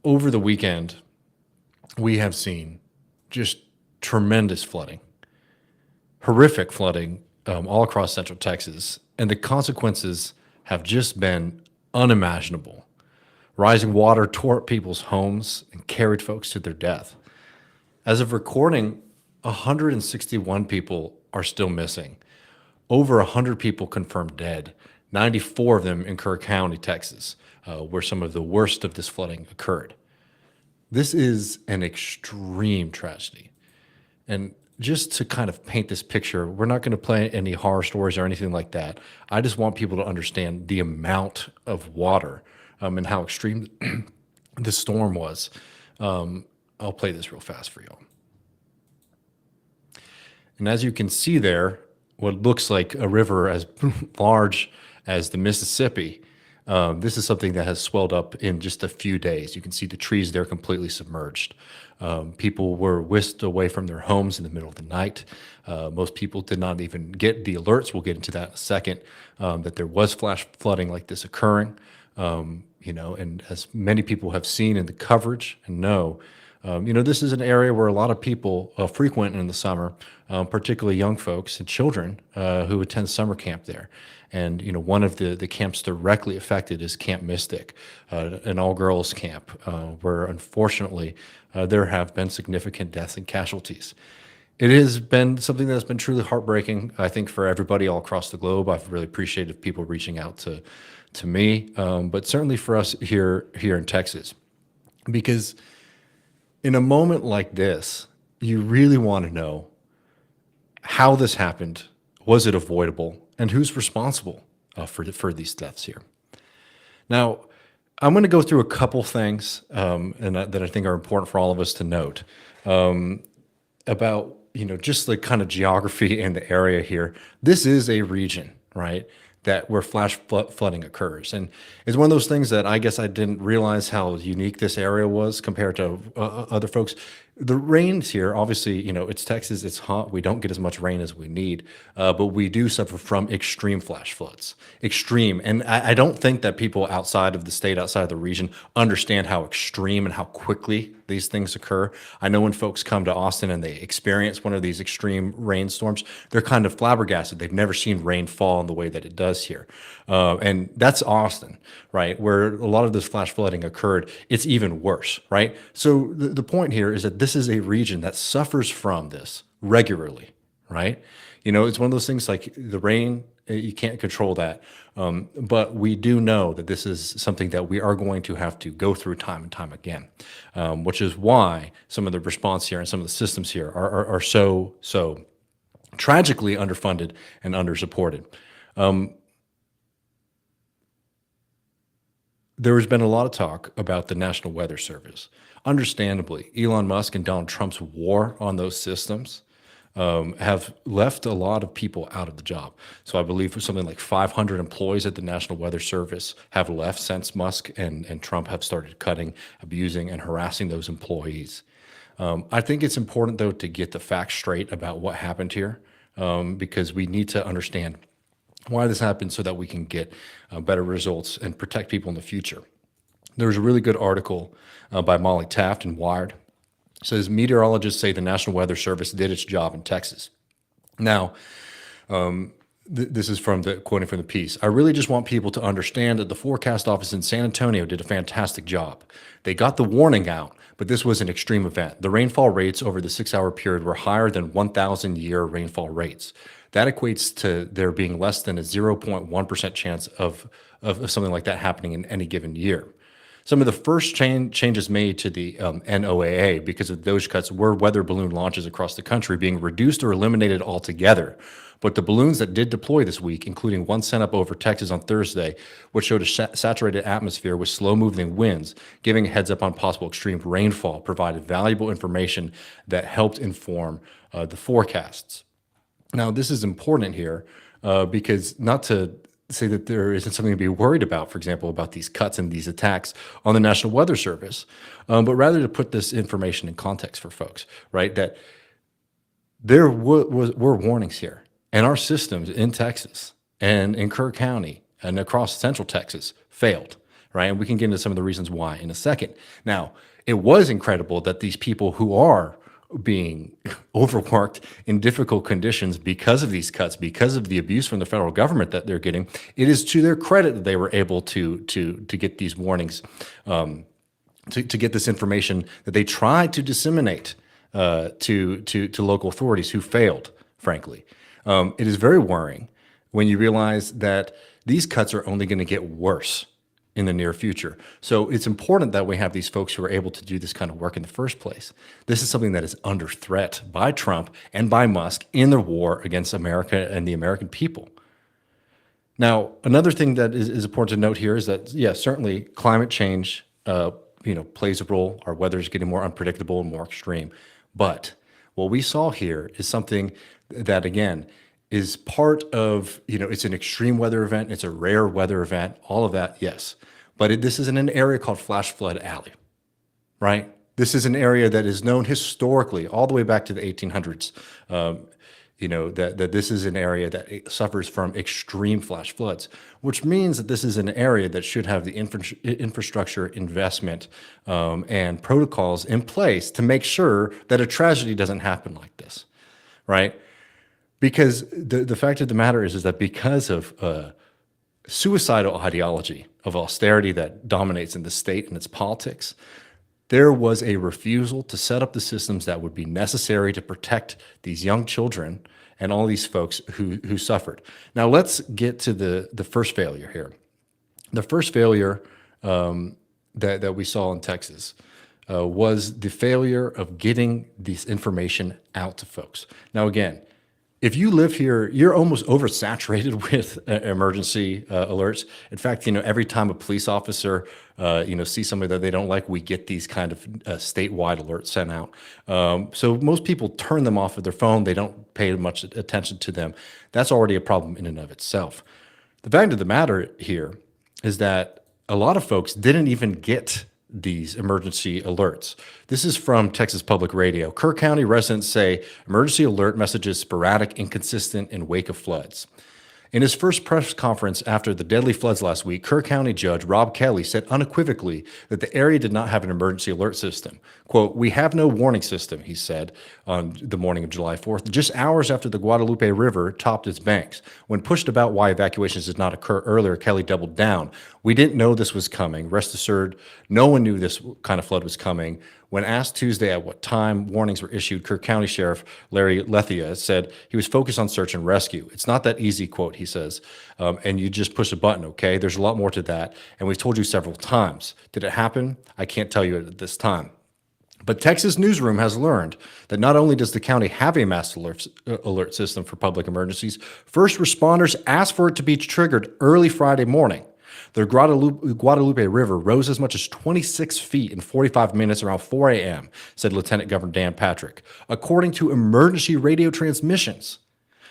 over the weekend, we have seen just tremendous flooding, horrific flooding all across central Texas. And the consequences have just been unimaginable. Rising water tore up people's homes and carried folks to their death. As of recording, 161 people are still missing. Over 100 people confirmed dead, 94 of them in Kerr County, Texas, where some of the worst of this flooding occurred. This is an extreme tragedy. And just to kind of paint this picture, we're not going to play any horror stories or anything like that. I just want people to understand the amount of water and how extreme the storm was. I'll play this real fast for y'all. And as you can see there, what looks like a river as large as the Mississippi, this is something that has swelled up in just a few days. You can see the trees there completely submerged. People were whisked away from their homes in the middle of the night. Most people did not even get the alerts. We'll get into that in a second, that there was flash flooding like this occurring. And as many people have seen in the coverage and know, this is an area where a lot of people frequent in the summer, particularly young folks and children who attend summer camp there. And, one of the camps directly affected is Camp Mystic, an all-girls camp, where unfortunately there have been significant deaths and casualties. It has been something that's been truly heartbreaking, I think, for everybody all across the globe. I've really appreciated people reaching out to me, but certainly for us here in Texas, because in a moment like this, you really want to know how this happened. Was it avoidable? And who's responsible for these deaths here? Now, I'm going to go through a couple things that I think are important for all of us to note about, just the kind of geography in the area here. This is a region, right, where flash flooding occurs. And it's one of those things that I guess I didn't realize how unique this area was compared to other folks. The rains here, obviously, it's Texas, it's hot. We don't get as much rain as we need, but we do suffer from extreme flash floods. Extreme. And I don't think that people outside of the state, outside of the region, understand how extreme and how quickly these things occur. I know when folks come to Austin and they experience one of these extreme rainstorms, they're kind of flabbergasted. They've never seen rain fall in the way that it does here. And that's Austin, right? Where a lot of this flash flooding occurred, it's even worse, right? So the point here is that this is a region that suffers from this regularly, right? It's one of those things like the rain, you can't control that. But we do know that this is something that we are going to have to go through time and time again, which is why some of the response here and some of the systems here are so tragically underfunded and undersupported. There has been a lot of talk about the National Weather Service. Understandably, Elon Musk and Donald Trump's war on those systems have left a lot of people out of the job. So I believe something like 500 employees at the National Weather Service have left since Musk and Trump have started cutting, abusing, and harassing those employees. I think it's important, though, to get the facts straight about what happened here, because we need to understand why this happened so that we can get better results and protect people in the future. There was a really good article by Molly Taft in Wired. It says, meteorologists say the National Weather Service did its job in Texas. Now, this is quoting from the piece. I really just want people to understand that the forecast office in San Antonio did a fantastic job. They got the warning out, but this was an extreme event. The rainfall rates over the 6-hour period were higher than 1,000-year rainfall rates. That equates to there being less than a 0.1% chance of something like that happening in any given year. Some of the first changes made to the NOAA because of those cuts were weather balloon launches across the country being reduced or eliminated altogether. But the balloons that did deploy this week, including one sent up over Texas on Thursday, which showed a saturated atmosphere with slow-moving winds, giving a heads up on possible extreme rainfall, provided valuable information that helped inform the forecasts. Now, this is important here because not to say that there isn't something to be worried about, for example, about these cuts and these attacks on the National Weather Service, but rather to put this information in context for folks, right? That there were warnings here, and our systems in Texas and in Kerr County and across central Texas failed, right? And we can get into some of the reasons why in a second. Now, it was incredible that these people who are being overworked in difficult conditions because of these cuts, because of the abuse from the federal government that they're getting, it is to their credit that they were able to get these warnings, to get this information that they tried to disseminate to local authorities who failed, frankly. It is very worrying when you realize that these cuts are only going to get worse in the near future. So it's important that we have these folks who are able to do this kind of work in the first place. This is something that is under threat by Trump and by Musk in their war against America and the American people. Now, another thing that is important to note here is that, yes, certainly climate change plays a role. Our weather is getting more unpredictable and more extreme. But what we saw here is something that, again, is part of, it's an extreme weather event, it's a rare weather event, all of that, yes. But this is in an area called Flash Flood Alley, right? This is an area that is known historically, all the way back to the 1800s, that this is an area that suffers from extreme flash floods, which means that this is an area that should have the infrastructure investment and protocols in place to make sure that a tragedy doesn't happen like this, right? Because the fact of the matter is that because of suicidal ideology of austerity that dominates in the state and its politics, there was a refusal to set up the systems that would be necessary to protect these young children and all these folks who suffered. Now let's get to the first failure here. The first failure that we saw in Texas was the failure of getting this information out to folks. Now again, if you live here, you're almost oversaturated with emergency alerts. In fact, every time a police officer, sees somebody that they don't like, we get these kind of statewide alerts sent out. So most people turn them off of their phone. They don't pay much attention to them. That's already a problem in and of itself. The fact of the matter here is that a lot of folks didn't even get these emergency alerts. This is from Texas Public Radio. Kerr County residents say emergency alert messages sporadic, inconsistent in wake of floods. In his first press conference after the deadly floods last week, Kerr County Judge Rob Kelly said unequivocally that the area did not have an emergency alert system. Quote, "We have no warning system," he said on the morning of July 4th, just hours after the Guadalupe River topped its banks. When pushed about why evacuations did not occur earlier, Kelly doubled down. "We didn't know this was coming. Rest assured, no one knew this kind of flood was coming." When asked Tuesday at what time warnings were issued, Kerr County Sheriff Larry Lethia said he was focused on search and rescue. "It's not that easy," quote, he says, "and you just push a button, okay? There's a lot more to that, and we've told you several times. Did it happen? I can't tell you at this time." But Texas Newsroom has learned that not only does the county have a mass alert system for public emergencies, first responders asked for it to be triggered early Friday morning. The Guadalupe River rose as much as 26 feet in 45 minutes around 4 a.m., said Lieutenant Governor Dan Patrick, according to emergency radio transmissions.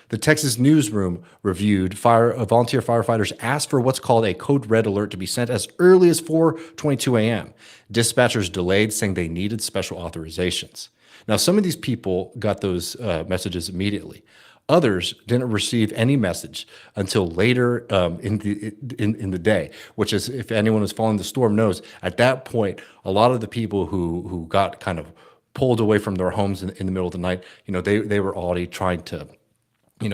The Texas Newsroom reviewed volunteer firefighters asked for what's called a code red alert to be sent as early as 4:22 a.m. Dispatchers delayed, saying they needed special authorizations. Now, some of these people got those messages immediately. Others didn't receive any message until later in the day, which is, if anyone who's following the storm knows, at that point, a lot of the people who got kind of pulled away from their homes in the middle of the night, they were already trying to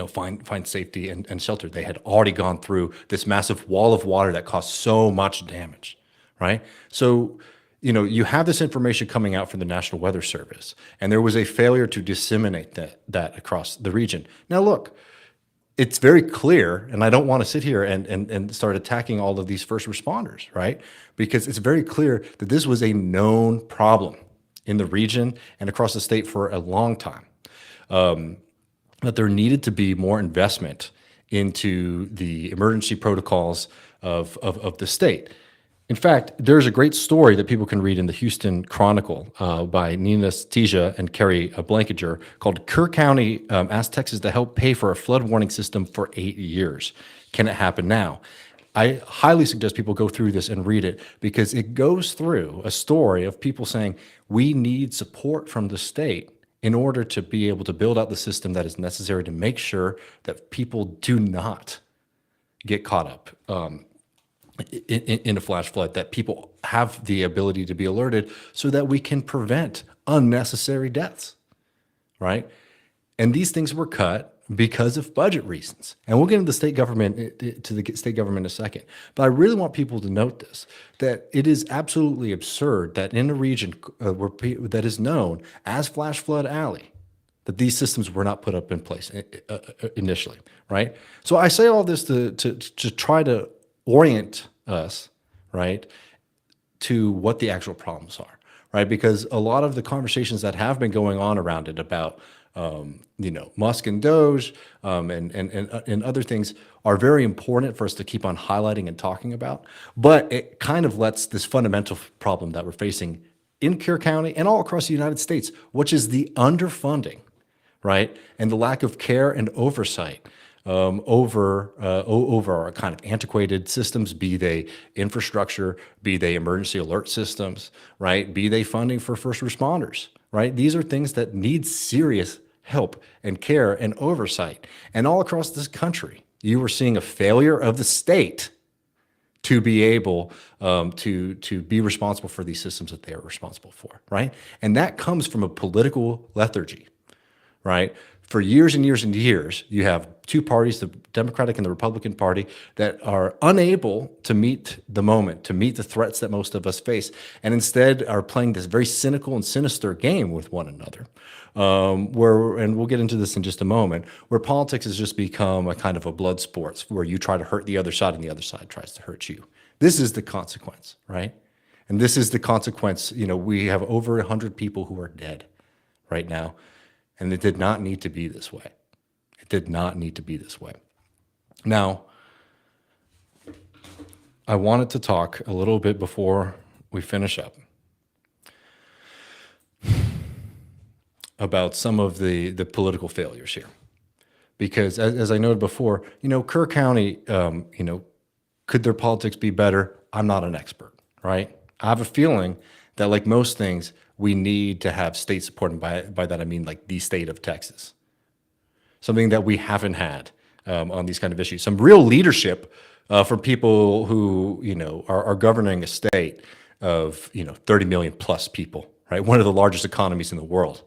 find safety and shelter. They had already gone through this massive wall of water that caused so much damage, right? So, you have this information coming out from the National Weather Service, and there was a failure to disseminate that across the region. Now, look, it's very clear, and I don't want to sit here and start attacking all of these first responders, right? Because it's very clear that this was a known problem in the region and across the state for a long time. That there needed to be more investment into the emergency protocols of the state. In fact, there's a great story that people can read in the Houston Chronicle by Nina Stija and Kerry Blankenger called "Kerr County Asked Texas to Help Pay for a Flood Warning System for 8 Years. Can it happen now?" I highly suggest people go through this and read it because it goes through a story of people saying, we need support from the state in order to be able to build out the system that is necessary to make sure that people do not get caught up in a flash flood, that people have the ability to be alerted so that we can prevent unnecessary deaths, right? And these things were cut because of budget reasons. And we'll get into the state government in a second. But I really want people to note this, that it is absolutely absurd that in a region that is known as Flash Flood Alley, that these systems were not put up in place initially, right? So I say all this to try to orient us, right, to what the actual problems are, right? Because a lot of the conversations that have been going on around it about, Musk and Doge, and other things are very important for us to keep on highlighting and talking about. But it kind of lets this fundamental problem that we're facing in Kerr County and all across the United States, which is the underfunding, right, and the lack of care and oversight over our kind of antiquated systems, be they infrastructure, be they emergency alert systems, right? Be they funding for first responders, right? These are things that need serious help and care and oversight. And all across this country, you are seeing a failure of the state to be able to be responsible for these systems that they are responsible for, right? And that comes from a political lethargy, right? For years and years and years, you have two parties, the Democratic and the Republican Party, that are unable to meet the moment, to meet the threats that most of us face, and instead are playing this very cynical and sinister game with one another. And we'll get into this in just a moment, where politics has just become a kind of a blood sport where you try to hurt the other side and the other side tries to hurt you. This is the consequence, right? And this is the consequence. We have over 100 people who are dead right now. And it did not need to be this way. It did not need to be this way. Now, I wanted to talk a little bit before we finish up about some of the political failures here. Because as I noted before, Kerr County, could their politics be better? I'm not an expert, right? I have a feeling that, like most things, we need to have state support, and by that I mean like the state of Texas, something that we haven't had on these kind of issues. Some real leadership from people who are governing a state of 30 million plus people, right? One of the largest economies in the world.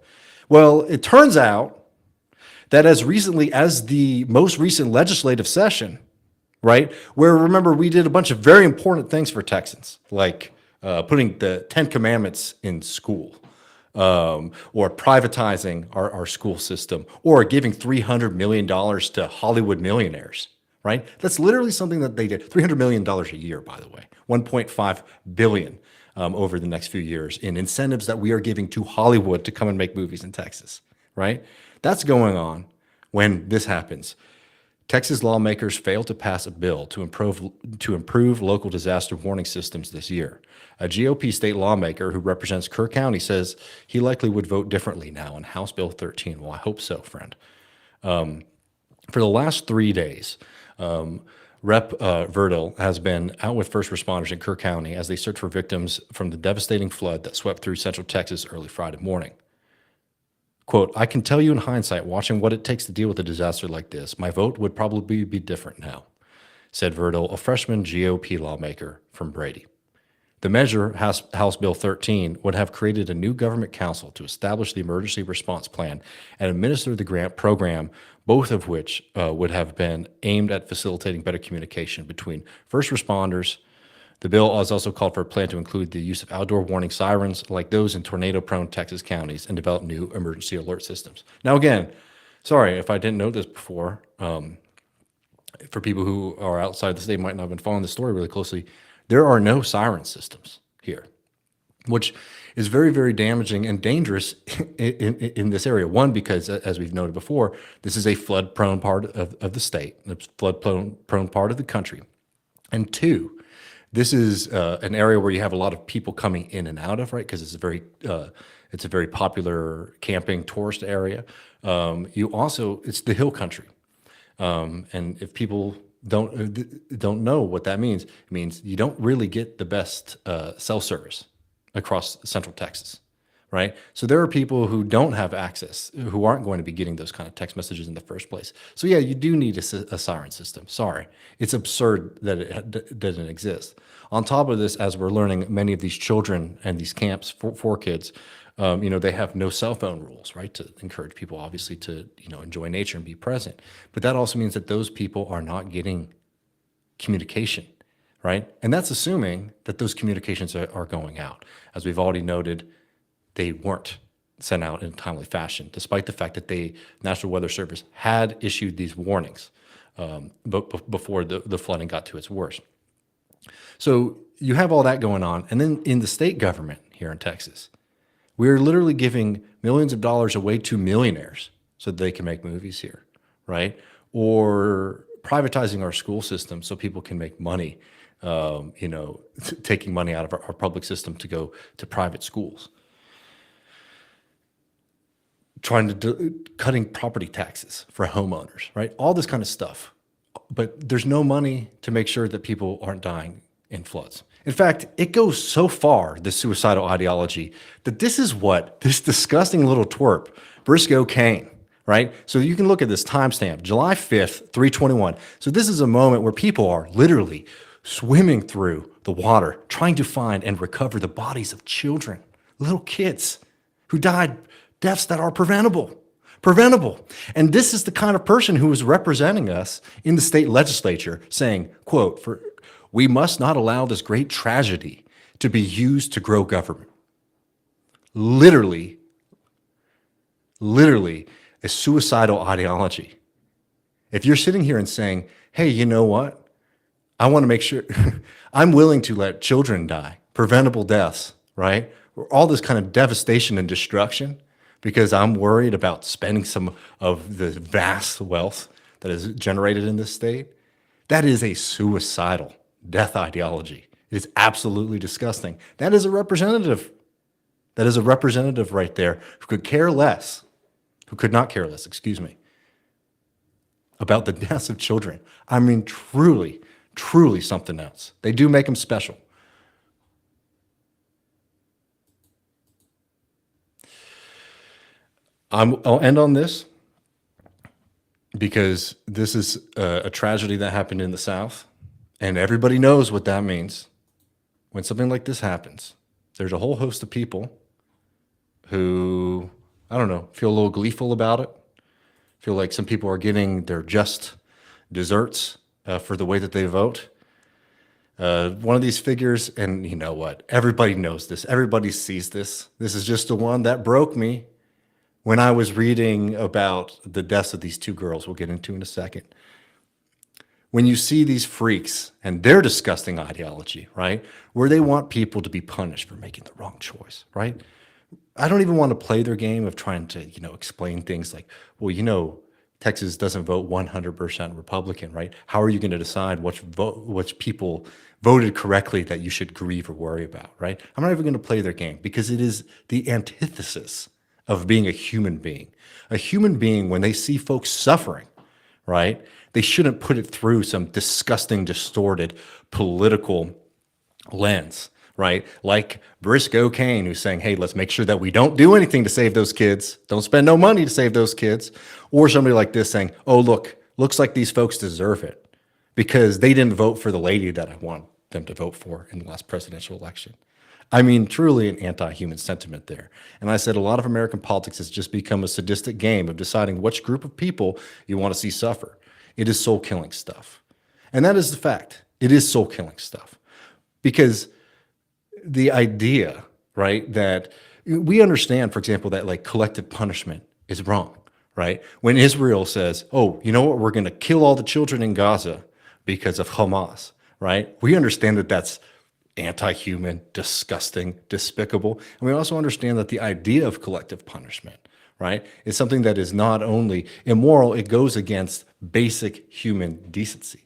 Well, it turns out that as recently as the most recent legislative session, right, where remember we did a bunch of very important things for Texans, like putting the 10 Commandments in school, or privatizing our school system, or giving $300 million to Hollywood millionaires, right? That's literally something that they did. $300 million a year, by the way, $1.5 billion over the next few years in incentives that we are giving to Hollywood to come and make movies in Texas, right? That's going on when this happens. Texas lawmakers failed to pass a bill to improve local disaster warning systems this year. A GOP state lawmaker who represents Kerr County says he likely would vote differently now on House Bill 13. Well, I hope so, friend. For the last 3 days, Rep. Verdell has been out with first responders in Kerr County as they search for victims from the devastating flood that swept through central Texas early Friday morning. Quote, I can tell you in hindsight, watching what it takes to deal with a disaster like this, my vote would probably be different now, said Verdell, a freshman GOP lawmaker from Brady. The measure, House Bill 13, would have created a new government council to establish the emergency response plan and administer the grant program, both of which would have been aimed at facilitating better communication between first responders. The bill has also called for a plan to include the use of outdoor warning sirens like those in tornado-prone Texas counties and develop new emergency alert systems. Now, again, sorry if I didn't know this before. For people who are outside the state might not have been following the story really closely, there are no siren systems here, which is very, very damaging and dangerous in this area. One, because as we've noted before, this is a flood-prone part of the state, a flood-prone part of the country. And two, this is an area where you have a lot of people coming in and out of, right? Because it's a very popular camping tourist area. It's the hill country, and if people don't know what that means, it means you don't really get the best cell service across central Texas, right? So there are people who don't have access, who aren't going to be getting those kind of text messages in the first place. So yeah, you do need a siren system. Sorry, it's absurd that it doesn't exist. On top of this, as we're learning, many of these children and these camps for kids, they have no cell phone rules, right? To encourage people, obviously, to enjoy nature and be present. But that also means that those people are not getting communication, right? And that's assuming that those communications are going out. As we've already noted, they weren't sent out in a timely fashion, despite the fact that the National Weather Service had issued these warnings but before the flooding got to its worst. So you have all that going on. And then in the state government here in Texas, we're literally giving millions of dollars away to millionaires so that they can make movies here, right? Or privatizing our school system so people can make money, taking money out of our public system to go to private schools. Cutting property taxes for homeowners, right? All this kind of stuff. But there's no money to make sure that people aren't dying in floods. In fact, it goes so far, this suicidal ideology, that this is what this disgusting little twerp, Briscoe Kane, right? So you can look at this timestamp, July 5th, 3:21. So this is a moment where people are literally swimming through the water, trying to find and recover the bodies of children, little kids who died deaths that are preventable. And this is the kind of person who is representing us in the state legislature saying, quote, we must not allow this great tragedy to be used to grow government. Literally, a suicidal ideology. If you're sitting here and saying, hey, you know what? I want to make sure I'm willing to let children die, preventable deaths, right? All this kind of devastation and destruction because I'm worried about spending some of the vast wealth that is generated in this state. That is a suicidal death ideology. It is absolutely disgusting. That is a representative. That is a representative right there who could not care less, about the deaths of children. I mean, truly something else. They do make them special. I'll end on this because this is a tragedy that happened in the South, and everybody knows what that means. When something like this happens, there's a whole host of people who, I don't know, feel a little gleeful about it, feel like some people are getting their just desserts for the way that they vote. One of these figures, and you know what? Everybody knows this. Everybody sees this. This is just the one that broke me when I was reading about the deaths of these two girls we'll get into in a second. When you see these freaks and their disgusting ideology, right, where they want people to be punished for making the wrong choice, right? I don't even want to play their game of trying to, explain things like, well, Texas doesn't vote 100% Republican, right? How are you going to decide which people voted correctly that you should grieve or worry about, right? I'm not even going to play their game because it is the antithesis of being a human being. A human being, when they see folks suffering, right, they shouldn't put it through some disgusting, distorted political lens, right? Like Briscoe Kane, who's saying, hey, let's make sure that we don't do anything to save those kids. Don't spend no money to save those kids. Or somebody like this saying, oh, looks like these folks deserve it because they didn't vote for the lady that I want them to vote for in the last presidential election. I mean, truly an anti-human sentiment there. And I said a lot of American politics has just become a sadistic game of deciding which group of people you want to see suffer. It is soul-killing stuff. And that is the fact. It is soul-killing stuff. Because the idea, right, that we understand, for example, that like collective punishment is wrong, right? When Israel says, oh, you know what, we're going to kill all the children in Gaza because of Hamas, right? We understand that that's anti-human, disgusting, despicable. And we also understand that the idea of collective punishment, right, is something that is not only immoral, it goes against basic human decency.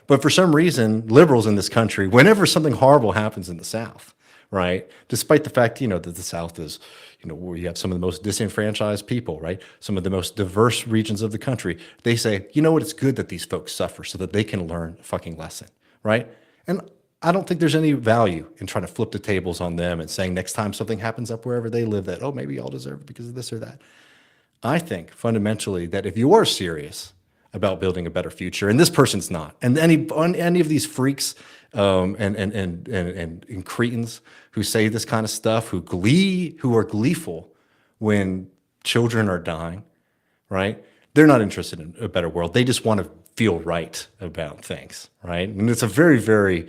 But for some reason, liberals in this country, whenever something horrible happens in the South, right, despite the fact, that the South is, where you have some of the most disenfranchised people, right, some of the most diverse regions of the country, they say, you know what, it's good that these folks suffer so that they can learn a fucking lesson, right? And I don't think there's any value in trying to flip the tables on them and saying next time something happens up wherever they live that, oh, maybe y'all deserve it because of this or that. I think fundamentally that if you are serious about building a better future, and this person's not, and any of these freaks and cretins who say this kind of stuff, who are gleeful when children are dying, right? They're not interested in a better world. They just want to feel right about things, right? And it's a very, very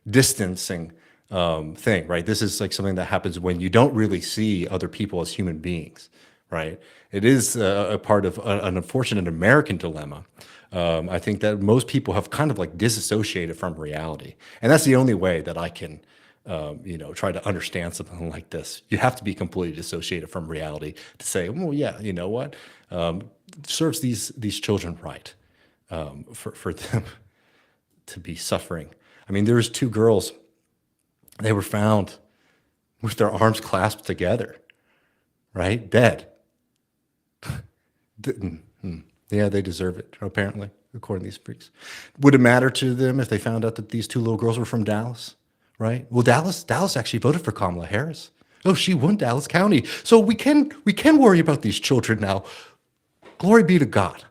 distancing thing, right? This is like something that happens when you don't really see other people as human beings, right? It is a part of an unfortunate American dilemma. I think that most people have kind of like disassociated from reality, and that's the only way that I can, try to understand something like this. You have to be completely dissociated from reality to say, well, yeah, you know what, serves these children right, for them to be suffering. I mean, there was two girls. They were found with their arms clasped together, right, dead. Yeah, they deserve it, apparently, according to these freaks. Would it matter to them if they found out that these two little girls were from Dallas, right? Well, Dallas actually voted for Kamala Harris. Oh, she won Dallas County. So we can worry about these children now. Glory be to God.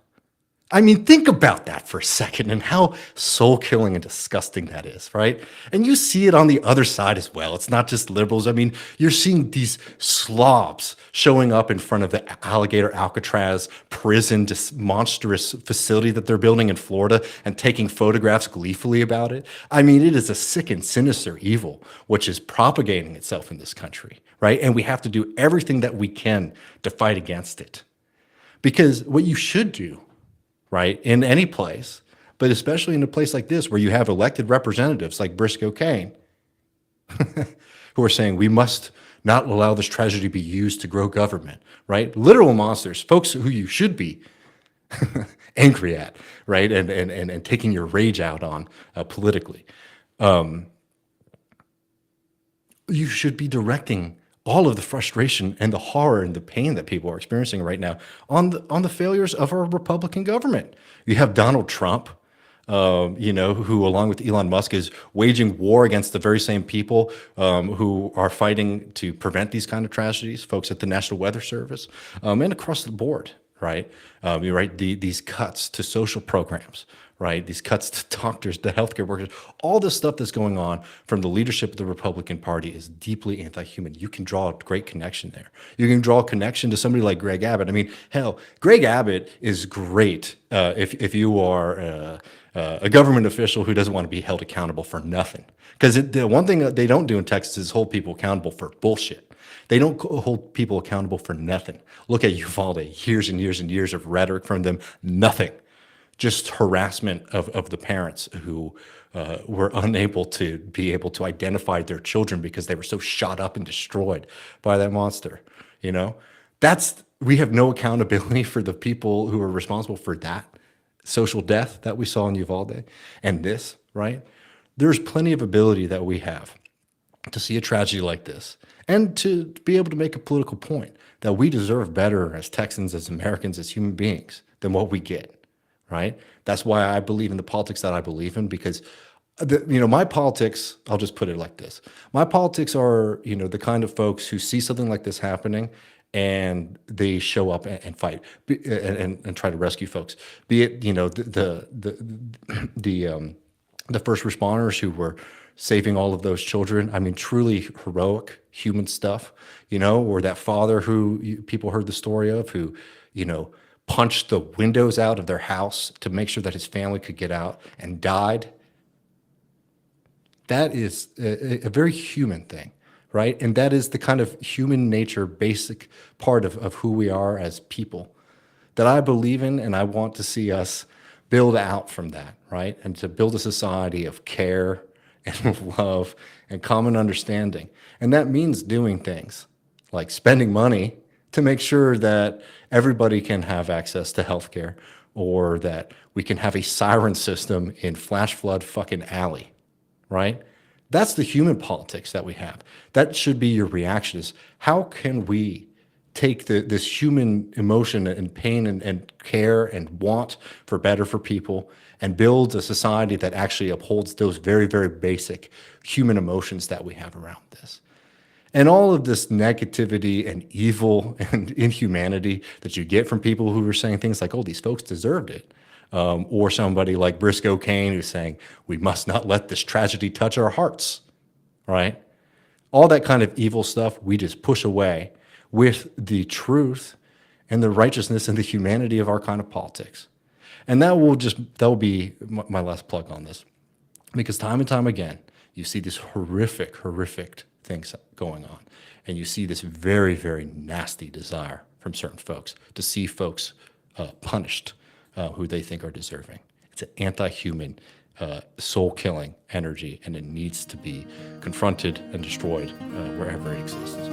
I mean, think about that for a second and how soul killing and disgusting that is, right? And you see it on the other side as well. It's not just liberals. I mean, you're seeing these slobs showing up in front of the alligator Alcatraz prison, this monstrous facility that they're building in Florida and taking photographs gleefully about it. I mean, it is a sick and sinister evil which is propagating itself in this country, right? And we have to do everything that we can to fight against it. Because what you should do, right, in any place, but especially in a place like this where you have elected representatives like Briscoe Cain, who are saying we must not allow this tragedy to be used to grow government, right? Literal monsters, folks who you should be angry at, right, and taking your rage out on politically. You should be directing all of the frustration and the horror and the pain that people are experiencing right now on the failures of our Republican government. You have Donald Trump, who along with Elon Musk is waging war against the very same people who are fighting to prevent these kind of tragedies, folks at the National Weather Service, and across the board, right? These cuts to social programs, right? These cuts to doctors, to healthcare workers, all this stuff that's going on from the leadership of the Republican Party is deeply anti-human. You can draw a great connection there. You can draw a connection to somebody like Greg Abbott. I mean, hell, Greg Abbott is great if you are a government official who doesn't want to be held accountable for nothing. Because the one thing that they don't do in Texas is hold people accountable for bullshit. They don't hold people accountable for nothing. Look at Uvalde, years and years and years of rhetoric from them, nothing. Just harassment of the parents who were unable to be able to identify their children because they were so shot up and destroyed by that monster. We have no accountability for the people who are responsible for that social death that we saw in Uvalde and this, right? There's plenty of ability that we have to see a tragedy like this and to be able to make a political point that we deserve better as Texans, as Americans, as human beings than what we get. Right? That's why I believe in the politics that I believe in, because my politics, I'll just put it like this. My politics are, the kind of folks who see something like this happening and they show up and fight and try to rescue folks. Be it, the first responders who were saving all of those children. I mean, truly heroic human stuff, or that father who people heard the story of who, punched the windows out of their house to make sure that his family could get out and died. That is a very human thing, right? And that is the kind of human nature, basic part of who we are as people that I believe in, and I want to see us build out from that, right? And to build a society of care and of love and common understanding. And that means doing things like spending money to make sure that everybody can have access to healthcare, or that we can have a siren system in flash flood fucking alley, right? That's the human politics that we have. That should be your reaction is, how can we take this human emotion and pain and care and want for better for people and build a society that actually upholds those very, very basic human emotions that we have around this. And all of this negativity and evil and inhumanity that you get from people who are saying things like, oh, these folks deserved it. Or somebody like Briscoe Kane who's saying, we must not let this tragedy touch our hearts, right? All that kind of evil stuff we just push away with the truth and the righteousness and the humanity of our kind of politics. And that will be my last plug on this. Because time and time again, you see these horrific things going on. And you see this very, very nasty desire from certain folks to see folks punished who they think are deserving. It's an anti-human, soul-killing energy, and it needs to be confronted and destroyed wherever it exists.